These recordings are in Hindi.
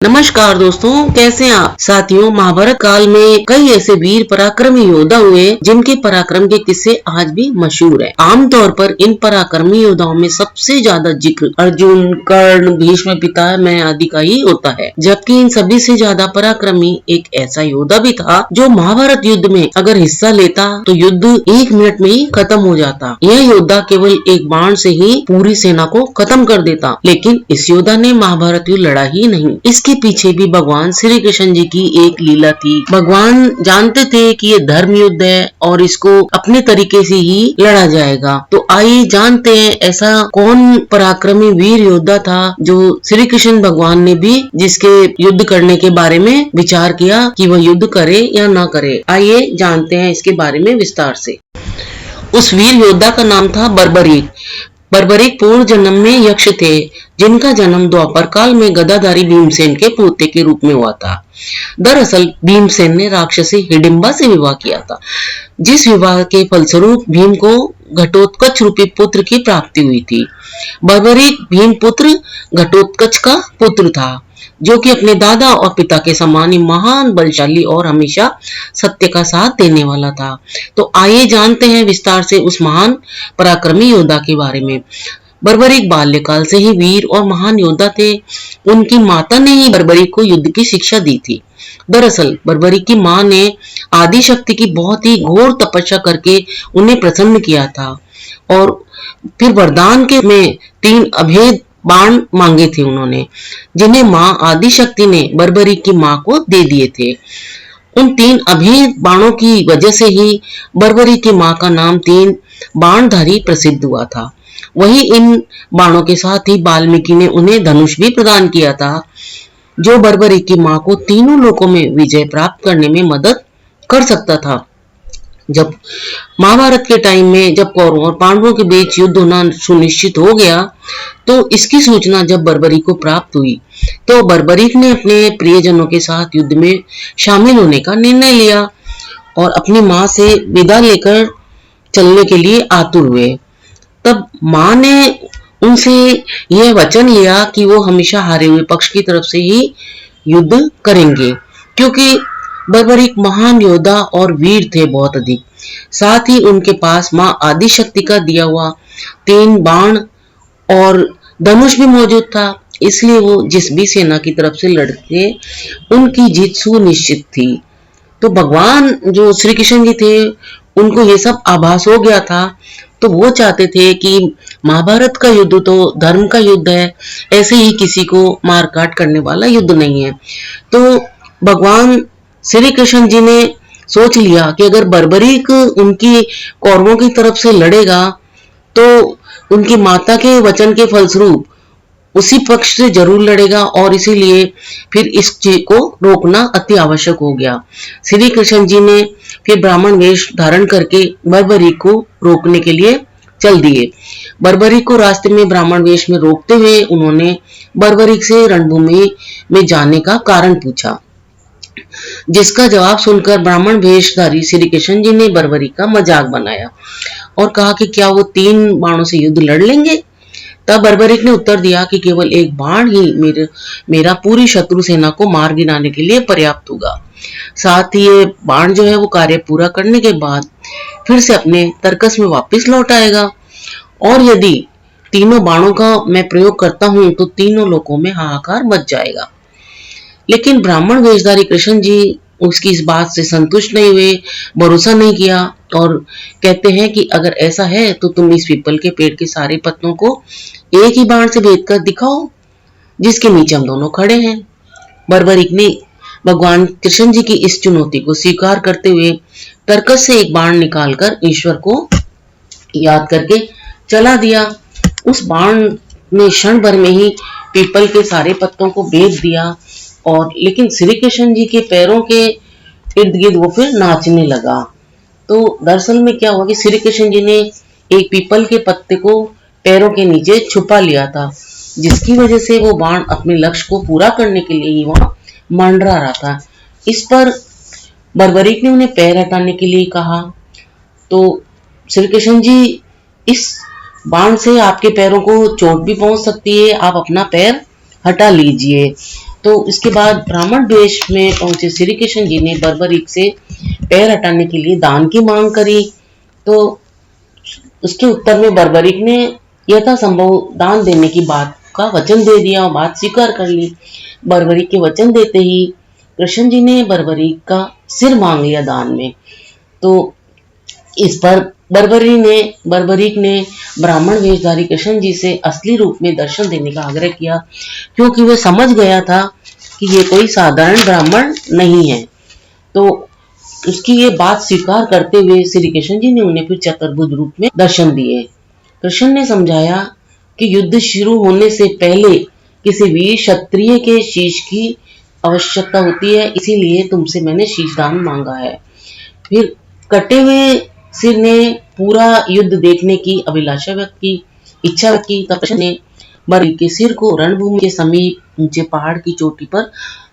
नमस्कार दोस्तों, कैसे हैं आप। साथियों, महाभारत काल में कई ऐसे वीर पराक्रमी योद्धा हुए जिनके पराक्रम के किस्से आज भी मशहूर हैं। आमतौर पर इन पराक्रमी योद्धाओं में सबसे ज्यादा जिक्र अर्जुन, कर्ण, भीष्म पितामह आदि का ही होता है, जबकि इन सभी से ज्यादा पराक्रमी एक ऐसा योद्धा भी था जो महाभारत युद्ध में अगर हिस्सा लेता तो युद्ध 1 मिनट में ही खत्म हो जाता। यह योद्धा केवल एक बाण से ही पूरी सेना को खत्म कर देता, लेकिन इस योद्धा ने महाभारत युद्ध लड़ा ही नहीं। इसके पीछे भी भगवान श्री कृष्ण जी की एक लीला थी। भगवान जानते थे कि ये धर्म युद्ध है और इसको अपने तरीके से ही लड़ा जाएगा। तो आइए जानते हैं ऐसा कौन पराक्रमी वीर योद्धा था जो श्री कृष्ण भगवान ने भी जिसके युद्ध करने के बारे में विचार किया कि वह युद्ध करे या ना करे। आइए जानते हैं इसके बारे में विस्तार से। उस वीर योद्धा का नाम था बर्बरीक। बर्बरीक पूर्व जन्म में यक्ष थे, जिनका जन्म द्वापर काल में गदाधारी भीमसेन के पोते के रूप में हुआ था। दरअसल भीमसेन ने राक्षसी हिडिंबा से विवाह किया था, जिस विवाह के फलस्वरूप भीम को घटोत्कच रूपी पुत्र की प्राप्ति हुई थी। बर्बरीक भीम पुत्र घटोत्कच का पुत्र था, जो कि अपने दादा और पिता के समान ही महान, बलशाली और हमेशा सत्य का साथ देने वाला था। तो आइए जानते हैं विस्तार से उस महान पराक्रमी योद्धा के बारे में। बर्बरीक बाल्यकाल से ही वीर और महान योद्धा थे। उनकी माता ने ही बर्बरीक को युद्ध की शिक्षा दी थी। दरअसल बर्बरीक की मां ने आदि शक्ति की बहुत ही घोर तपस्या करके उन्हें प्रसन्न किया था और फिर वरदान के में 3 अभेद बाण मांगे थे उन्होंने, जिन्हें मां आदि शक्ति ने बर्बरीक की मां को दे दिए थे। उन 3 अभेद बाणों की वजह से ही बर्बरीक की मां का नाम 3 बाणधारी प्रसिद्ध हुआ था। वहीं इन बाणों के साथ ही वाल्मीकि ने उन्हें धनुष भी प्रदान किया था, जो बर्बरीक की मां को तीनों लोकों में विजय प्राप्त करने में मदद कर सकता था। जब महाभारत के टाइम में जब कौरवों और पांडवों के बीच युद्ध होना सुनिश्चित हो गया, तो इसकी सूचना जब बर्बरीक को प्राप्त हुई तो बर्बरीक ने अपने प्रियजनों के साथ युद्ध में शामिल होने का निर्णय लिया और अपनी मां से विदा लेकर चलने के लिए आतुर हुए। तब मां ने उनसे यह वचन लिया कि वो हमेशा हारे हुए पक्ष की तरफ से ही युद्ध करेंगे, क्योंकि बर्बरीक महान योद्धा और वीर थे बहुत अधिक। साथ ही उनके पास मां आदि शक्ति का दिया हुआ 3 बाण और धनुष भी मौजूद था, इसलिए वो जिस भी सेना की तरफ से लड़ते उनकी जीत सुनिश्चित थी। तो भगवान जो श्री कृष्ण जी थे, उनको ये सब आभास हो गया था, तो वो चाहते थे कि महाभारत का युद्ध तो धर्म का युद्ध है, ऐसे ही किसी को मार काट करने वाला युद्ध नहीं है। तो भगवान श्री कृष्ण जी ने सोच लिया कि अगर बर्बरीक उनकी कौरवों की तरफ से लड़ेगा तो उनकी माता के वचन के फलस्वरूप उसी पक्ष से जरूर लड़ेगा, और इसीलिए फिर इस चीज को रोकना अति आवश्यक हो गया। श्री कृष्ण जी ने फिर ब्राह्मण वेश धारण करके बर्बरीक को रोकने के लिए चल दिए। बर्बरीक को रास्ते में ब्राह्मण वेश में रोकते हुए उन्होंने बर्बरीक से रणभूमि में जाने का कारण पूछा, जिसका जवाब सुनकर ब्राह्मण वेशधारी श्री कृष्ण जी ने बर्बरीक का मजाक बनाया और कहा कि क्या वो 3 बाणों से युद्ध लड़ लेंगे। तब बर्बरीक ने उत्तर दिया कि केवल एक बाण ही मेरा पूरी शत्रु सेना को मार गिराने के लिए पर्याप्त होगा। साथ ही ये बाण जो है वो कार्य पूरा करने के बाद फिर से अपने तर्कस में वापस लौट आएगा, और यदि तीनों बाणों का मैं प्रयोग करता हूं तो तीनों लोकों में हाहाकार मच जाएगा। लेकिन ब्राह्मण वेशधारी कृष्ण जी उसकी इस बात से संतुष्ट नहीं हुए, भरोसा नहीं किया और कहते हैं कि अगर ऐसा है तो तुम इस पीपल के पेड़ के सारे पत्तों को एक ही बाण से भेद कर दिखाओ, जिसके नीचे हम दोनों खड़े हैं। बर्बरीक ने भगवान कृष्ण जी की इस चुनौती को स्वीकार करते हुए तर्कस से एक बाण निकालकर ईश्वर को याद करके चला दिया। उस बाण ने क्षण भर में ही पीपल के सारे पत्तों को भेद दिया, और लेकिन श्री कृष्ण जी के पैरों के इर्द गिर्द वो फिर नाचने लगा। तो दरअसल में क्या हुआ कि श्री कृष्ण जी ने एक पीपल के पत्ते को पैरों के नीचे छुपा लिया था, जिसकी वजह से वो बाण अपने लक्ष्य को पूरा करने के लिए ही वहां मंडरा रहा था। इस पर बर्बरीक ने उन्हें पैर हटाने के लिए कहा, तो श्री कृष्ण जी इस बाण से आपके पैरों को चोट भी पहुंच सकती है, आप अपना पैर हटा लीजिए। तो इसके बाद ब्राह्मण वेश में पहुंचे श्री कृष्ण जी ने बर्बरीक से पैर हटाने के लिए दान की मांग करी। तो उसके उत्तर में बर्बरीक ने यथासंभव दान देने की बात का वचन दे दिया और बात स्वीकार कर ली। बर्बरीक के वचन देते ही कृष्ण जी ने बर्बरीक का सिर मांग लिया दान में। तो इस पर बर्बरीक ने ब्राह्मण वेशधारी कृष्ण जी से असली रूप में दर्शन देने का आग्रह किया, क्योंकि वह समझ गया था कि ये कोई साधारण ब्राह्मण नहीं है। तो उसकी ये बात स्वीकार करते हुए श्री कृष्ण जी ने उन्हें फिर चतुर्भुज रूप में दर्शन दिए। कृष्ण ने समझाया कि युद्ध शुरू होने से पहले किसी वीर क्षत्रिय के शीश की आवश्यकता होती है, इसीलिए तुमसे मैंने शीश दान मांगा है। फिर कटे हुए सिर ने पूरा युद्ध देखने की अभिलाषा व्यक्त की, इच्छा व्यक्त की। तब कृष्ण ने बर्बरीक के सिर को रणभूमि के समीप ऊंचे पहाड़ की चोटी पर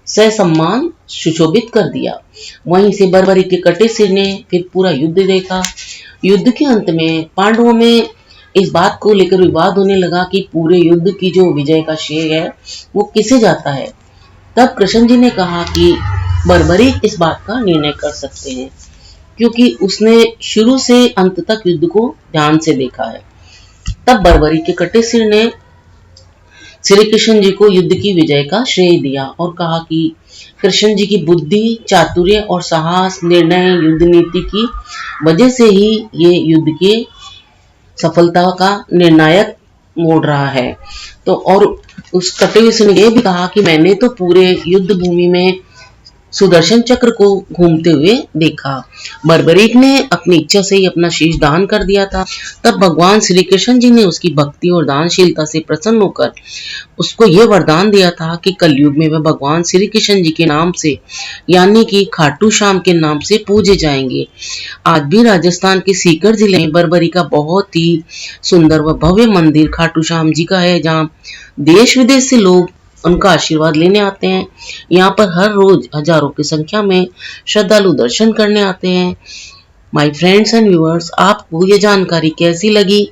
ससम्मान सुशोभित कर दिया। वहीं से बर्बरीक के कटे सिर ने फिर पूरा युद्ध देखा। युद्ध के अंत में पांडवों में इस बात को लेकर विवाद होने लगा कि पूरे युद्ध की जो विजय का श्रेय है वो किसे जाता है। तब कृष्ण जी ने कहा कि बर्बरीक इस बात का निर्णय कर सकते हैं, क्योंकि उसने शुरू से अंत तक युद्ध को ध्यान से देखा है। तब बर्बरीक के कटे सिर ने श्री कृष्ण जी को युद्ध की विजय का श्रेय दिया और कहा कि कृष्ण जी की बुद्धि, चातुर्य और साहस, निर्णय, युद्ध नीति की वजह से ही ये युद्ध की सफलता का निर्णायक मोड़ रहा है। तो और उस कटे हुए सिर ने यह भी कहा कि मैंने तो पूरे युद्ध भूमि में सुदर्शन चक्र को घूमते हुए देखा। बर्बरीक ने अपनी इच्छा से ही अपना शीश दान कर दिया था। तब भगवान श्री कृष्ण जी ने उसकी भक्ति और दानशीलता से प्रसन्न होकर उसको यह वरदान दिया था कि कलयुग में वह भगवान श्री कृष्ण जी के नाम से, यानी कि खाटू श्याम के नाम से पूजे जाएंगे। आज भी राजस्थान के सीकर जिले में बर्बरी का बहुत ही सुंदर व भव्य मंदिर खाटू श्याम जी का है, जहाँ देश विदेश से लोग उनका आशीर्वाद लेने आते हैं। यहाँ पर हर रोज हजारों की संख्या में श्रद्धालु दर्शन करने आते हैं। माय फ्रेंड्स एंड व्यूअर्स, आपको ये जानकारी कैसी लगी?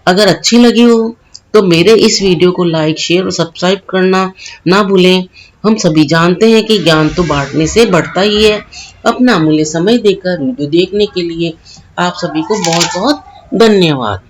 अगर अच्छी लगी हो तो मेरे इस वीडियो को लाइक, शेयर और सब्सक्राइब करना ना भूलें। हम सभी जानते हैं कि ज्ञान तो बांटने से बढ़ता ही है। अपना अमूल्य समय देकर वीडियो देखने के लिए आप सभी को बहुत बहुत धन्यवाद।